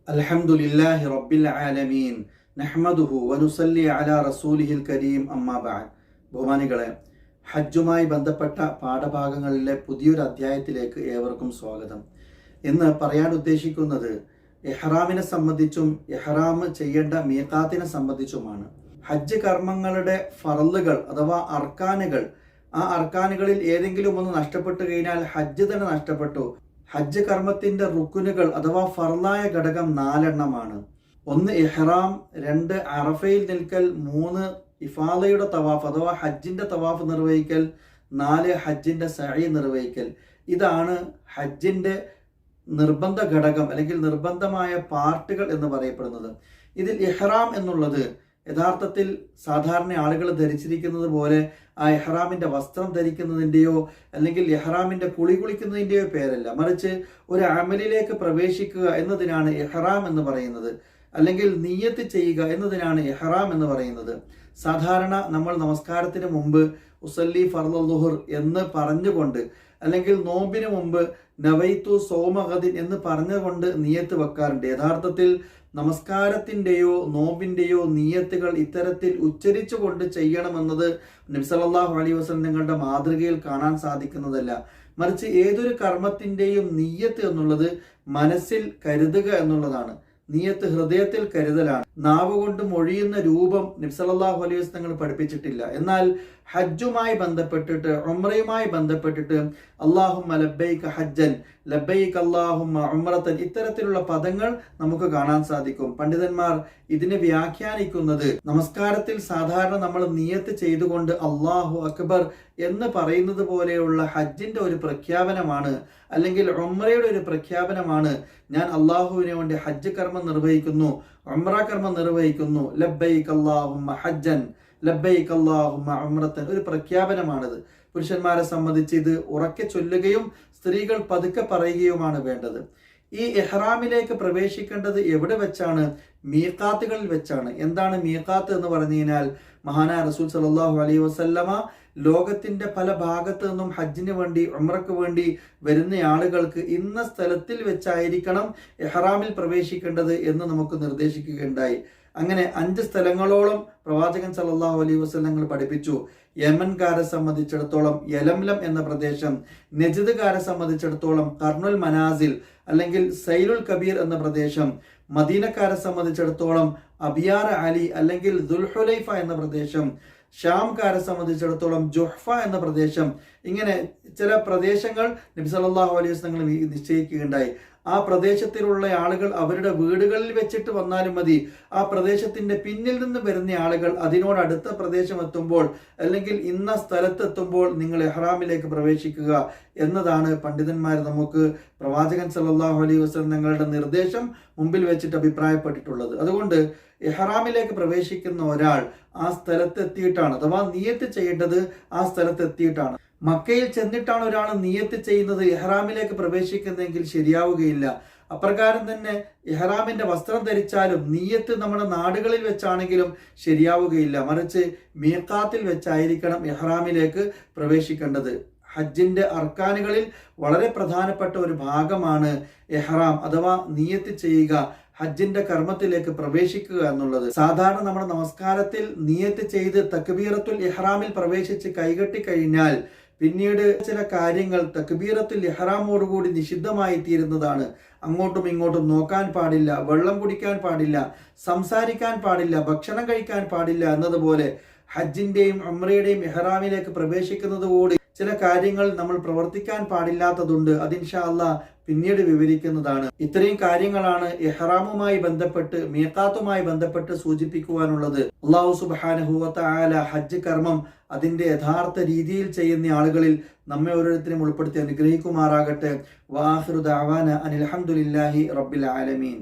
അൽഹംദുലില്ലാഹി റബ്ബിൽ ആലമീൻ നഹ്മദുഹു വനുസല്ലി അലാ റസൂലിഹിൽ കരീം അമ്മാ ബഅദ്. ബഹുമാനികളെ, ഹജ്ജുമായി ബന്ധപ്പെട്ട പാഠഭാഗങ്ങളിലെ പുതിയൊരു അധ്യായത്തിലേക്ക് ഏവർക്കും സ്വാഗതം. ഇന്ന് പറയാൻ ഉദ്ദേശിക്കുന്നത് ഇഹ്റാമിനെ സംബന്ധിച്ചും ഇഹ്റാം ചെയ്യേണ്ട മീഖാത്തിനെ സംബന്ധിച്ചുമാണ്. ഹജ്ജ് കർമ്മങ്ങളുടെ ഫറലുകൾ അഥവാ അർക്കാനുകൾ, ആ അർക്കാനുകളിൽ ഏതെങ്കിലും ഒന്ന് നഷ്ടപ്പെട്ടു കഴിഞ്ഞാൽ ഹജ്ജ് തന്നെ നഷ്ടപ്പെട്ടു. ഹജ്ജ് കർമ്മത്തിന്റെ റുക്കുനുകൾ അഥവാ ഫർലായ ഘടകം 4 എണ്ണമാണ്. 1 ഇഹ്റാം, 2 അറഫയിൽ നിൽക്കൽ, 3 ഇഫാദയുടെ തവാഫ് അഥവാ ഹജ്ജിന്റെ തവാഫ് നിർവഹിക്കൽ, 4 ഹജ്ജിന്റെ സഈ നിർവഹിക്കൽ. ഇതാണ് ഹജ്ജിന്റെ നിർബന്ധ ഘടകം അല്ലെങ്കിൽ നിർബന്ധമായ പാർട്ടുകൾ എന്ന് പറയപ്പെടുന്നത്. ഇതിൽ ഇഹ്റാം എന്നുള്ളത് യഥാർത്ഥത്തിൽ സാധാരണ ആളുകൾ ധരിച്ചിരിക്കുന്നത് പോലെ ആ ഇഹ്റാമിന്റെ വസ്ത്രം ധരിക്കുന്നതിൻ്റെയോ അല്ലെങ്കിൽ ഇഹ്റാമിന്റെ കുളിക്കുന്നതിൻ്റെയോ പേരല്ല, മറിച്ച് ഒരു അമലിലേക്ക് പ്രവേശിക്കുക എന്നതിനാണ് ഇഹ്റാം എന്ന് പറയുന്നത്, അല്ലെങ്കിൽ നിയ്യത്ത് ചെയ്യുക എന്നതിനാണ് ഇഹ്റാം എന്ന് പറയുന്നത്. സാധാരണ നമ്മൾ നമസ്കാരത്തിന് മുമ്പ് ഉസല്ലി ഫർള ളുഹർ എന്ന് പറഞ്ഞുകൊണ്ട്, അല്ലെങ്കിൽ നോമ്പിന് മുമ്പ് നവൈത്തു സൗമഗദിൻ എന്ന് പറഞ്ഞുകൊണ്ട് നിയ്യത്ത് വെക്കാറുണ്ട്. യഥാർത്ഥത്തിൽ നമസ്കാരത്തിൻ്റെയോ നോമ്പിൻ്റെയോ നിയ്യത്തുകൾ ഇത്തരത്തിൽ ഉച്ചരിച്ചുകൊണ്ട് ചെയ്യണമെന്നത് നബി സല്ലല്ലാഹു അലൈഹി വസല്ലം നിങ്ങളുടെ മാതൃകയിൽ കാണാൻ സാധിക്കുന്നതല്ല. മറിച്ച് ഏതൊരു കർമ്മത്തിൻ്റെയും നിയ്യത്ത് എന്നുള്ളത് മനസ്സിൽ കരുതുക എന്നുള്ളതാണ്. നിയ്യത്ത് ഹൃദയത്തിൽ കരുതലാണ്. നാവ് കൊണ്ട് മൊഴിയുന്ന രൂപം നബി സല്ലല്ലാഹു അലൈഹി വസല്ലം തങ്ങൾ പഠിപ്പിച്ചിട്ടില്ല. എന്നാൽ ഹജ്ജുമായി ബന്ധപ്പെട്ടിട്ട്, ഉംറയുമായി ബന്ധപ്പെട്ടിട്ട് അല്ലാഹുമ്മ ലബ്ബൈക ഹജ്ജൻ, ലബ്ബൈക അല്ലാഹുമ്മ ഉംറതൻ, ഇത്തരത്തിലുള്ള പദങ്ങൾ നമുക്ക് കാണാൻ സാധിക്കും. പണ്ഡിതന്മാർ ഇതിനെ വ്യാഖ്യാനിക്കുന്നത്, നമസ്കാരത്തിൽ സാധാരണ നമ്മൾ നിയ്യത്ത് ചെയ്തുകൊണ്ട് അല്ലാഹു അക്ബർ എന്ന് പറയുന്നത് പോലെയുള്ള ഹജ്ജിന്റെ ഒരു പ്രഖ്യാപനമാണ്, അല്ലെങ്കിൽ ഉംറയുടെ ഒരു പ്രഖ്യാപനമാണ്. ഞാൻ അള്ളാഹുവിനെ വേണ്ടി ഹജ്ജ് കർമ്മം നിർവഹിക്കുന്നു, ഉംറ കർമ്മം നിർവഹിക്കുന്നു, ലബ്ബൈക അല്ലാഹുമ്മ ഹജ്ജൻ, ലബ്ബൈക അല്ലാഹുമ്മ ഉംറതൻ, ഒരു പ്രഖ്യാപനമാണിത്. പുരുഷന്മാരെ സംബന്ധിച്ച് ഇത് ഉറക്കെ ചൊല്ലുകയും സ്ത്രീകൾ പതുക്കെ പറയുകയുമാണ് വേണ്ടത്. ഈ ഇഹ്റാമിലേക്ക് പ്രവേശിക്കേണ്ടത് എവിടെ വെച്ചാണ്? മീഖാത്തുകളിൽ വെച്ചാണ്. എന്താണ് മീഖാത്ത് എന്ന് പറഞ്ഞു കഴിഞ്ഞാൽ, മഹാനായ റസൂൽ സല്ലല്ലാഹു അലൈഹി വസല്ലമ ലോകത്തിന്റെ പല ഭാഗത്തു നിന്നും ഹജ്ജിന് വേണ്ടി, ഉംറയ്ക്ക് വേണ്ടി വരുന്ന ആളുകൾക്ക് ഇന്ന സ്ഥലത്തിൽ വെച്ചായിരിക്കണം ഇഹ്റാമിൽ പ്രവേശിക്കേണ്ടത് എന്ന് നമുക്ക് നിർദ്ദേശിക്കുകയുണ്ടായി. അങ്ങനെ 5 സ്ഥലങ്ങളോളം പ്രവാചകൻ സല്ലല്ലാഹു അലൈഹി വസല്ലം പഠിപ്പിച്ചു. യമൻകാരെ സംബന്ധിച്ചിടത്തോളം യലംലം എന്ന പ്രദേശം, നജ്ദ്കാരെ സംബന്ധിച്ചിടത്തോളം കർണുൽ മനാസിൽ അല്ലെങ്കിൽ സൈലുൽ കബീർ എന്ന പ്രദേശം, മദീനക്കാരെ സംബന്ധിച്ചിടത്തോളം അബിയാർ അലി അല്ലെങ്കിൽ ദുൽഹുലൈഫ എന്ന പ്രദേശം, ഷാംകാരെ സംബന്ധിച്ചിടത്തോളം ജുഹ്ഫ എന്ന പ്രദേശം. ഇങ്ങനെ ചില പ്രദേശങ്ങൾ നബി സല്ലല്ലാഹു അലൈഹി വസല്ലം നിശ്ചയിക്കുകയുണ്ടായി. ആ പ്രദേശത്തിലുള്ള ആളുകൾ അവരുടെ വീടുകളിൽ വെച്ചിട്ട് വന്നാലും മതി. ആ പ്രദേശത്തിന്റെ പിന്നിൽ നിന്ന് വരുന്ന ആളുകൾ അതിനോടടുത്ത പ്രദേശം എത്തുമ്പോൾ, അല്ലെങ്കിൽ ഇന്ന സ്ഥലത്തെത്തുമ്പോൾ നിങ്ങൾ ഇഹ്റാമിലേക്ക് പ്രവേശിക്കുക എന്നതാണ് പണ്ഡിതന്മാർ നമുക്ക് പ്രവാചകൻ സല്ലല്ലാഹു അലൈഹി വസല്ലം തങ്ങളുടെ നിർദ്ദേശം മുമ്പിൽ വെച്ചിട്ട് അഭിപ്രായപ്പെട്ടിട്ടുള്ളത്. അതുകൊണ്ട് ഇഹ്റാമിലേക്ക് പ്രവേശിക്കുന്ന ഒരാൾ ആ സ്ഥലത്തെത്തിയിട്ടാണ്, അഥവാ നിയ്യത്ത് ചെയ്യേണ്ടത് ആ സ്ഥലത്തെത്തിയിട്ടാണ്. മക്കയിൽ ചെന്നിട്ടാണ് ഒരാൾ നിയ്യത്ത് ചെയ്യുന്നത് ഇഹ്റാമിലേക്ക് പ്രവേശിക്കുന്നതെങ്കിൽ ശരിയാവുകയില്ല. അപ്രകാരം തന്നെ ഇഹ്റാമിന്റെ വസ്ത്രം ധരിച്ചാലും നിയ്യത്ത് നമ്മുടെ നാടുകളിൽ വെച്ചാണെങ്കിലും ശരിയാവുകയില്ല. മറിച്ച് മീഖാത്തിൽ വെച്ചായിരിക്കണം ഇഹ്റാമിലേക്ക് പ്രവേശിക്കേണ്ടത്. ഹജ്ജിന്റെ അർക്കാനുകളിൽ വളരെ പ്രധാനപ്പെട്ട ഒരു ഭാഗമാണ് ഇഹ്റാം അഥവാ നിയ്യത്ത് ചെയ്യുക, ഹജ്ജിന്റെ കർമ്മത്തിലേക്ക് പ്രവേശിക്കുക എന്നുള്ളത്. സാധാരണ നമ്മുടെ നമസ്കാരത്തിൽ നിയ്യത്ത് ചെയ്ത് തക്ബീറത്തുൽ ഇഹ്റാമിൽ പ്രവേശിച്ച് കൈകെട്ടി കഴിഞ്ഞാൽ പിന്നീട് ചില കാര്യങ്ങൾ തക്ബീറത്തുൽ ഇഹ്റാമോടുകൂടി നിഷിദ്ധമായി തീരുന്നതാണ്. അങ്ങോട്ടും ഇങ്ങോട്ടും നോക്കാൻ പാടില്ല, വെള്ളം കുടിക്കാൻ പാടില്ല, സംസാരിക്കാൻ പാടില്ല, ഭക്ഷണം കഴിക്കാൻ പാടില്ല എന്നതുപോലെ ഹജ്ജിന്റെയും ഉംറയുടെയും ഇഹ്റാമിലേക്ക് പ്രവേശിക്കുന്നതോടുകൂടി ചില കാര്യങ്ങൾ നമ്മൾ പ്രവർത്തിക്കാൻ പാടില്ലാത്തതുണ്ട്. അത് ഇൻഷാ അല്ലാഹ് പിന്നീട് വിവരിക്കുന്നതാണ്. ഇത്രയും കാര്യങ്ങളാണ് ഇഹ്റാമുമായി ബന്ധപ്പെട്ട്, മീഖാത്തുമായി ബന്ധപ്പെട്ട് സൂചിപ്പിക്കുവാനുള്ളത്. അല്ലാഹു സുബ്ഹാനഹു വ തആല ഹജ്ജ് കർമ്മം അതിന്റെ യഥാർത്ഥ രീതിയിൽ ചെയ്യുന്ന ആളുകളിൽ നമ്മെ ഓരോരുത്തരും ഉൾപ്പെടുത്തി അനുഗ്രഹിക്കുമാറാകട്ടെ. വആഖിറു ദഅവാന അനിൽ ഹംദുലില്ലാഹി റബ്ബിൽ ആലമീൻ.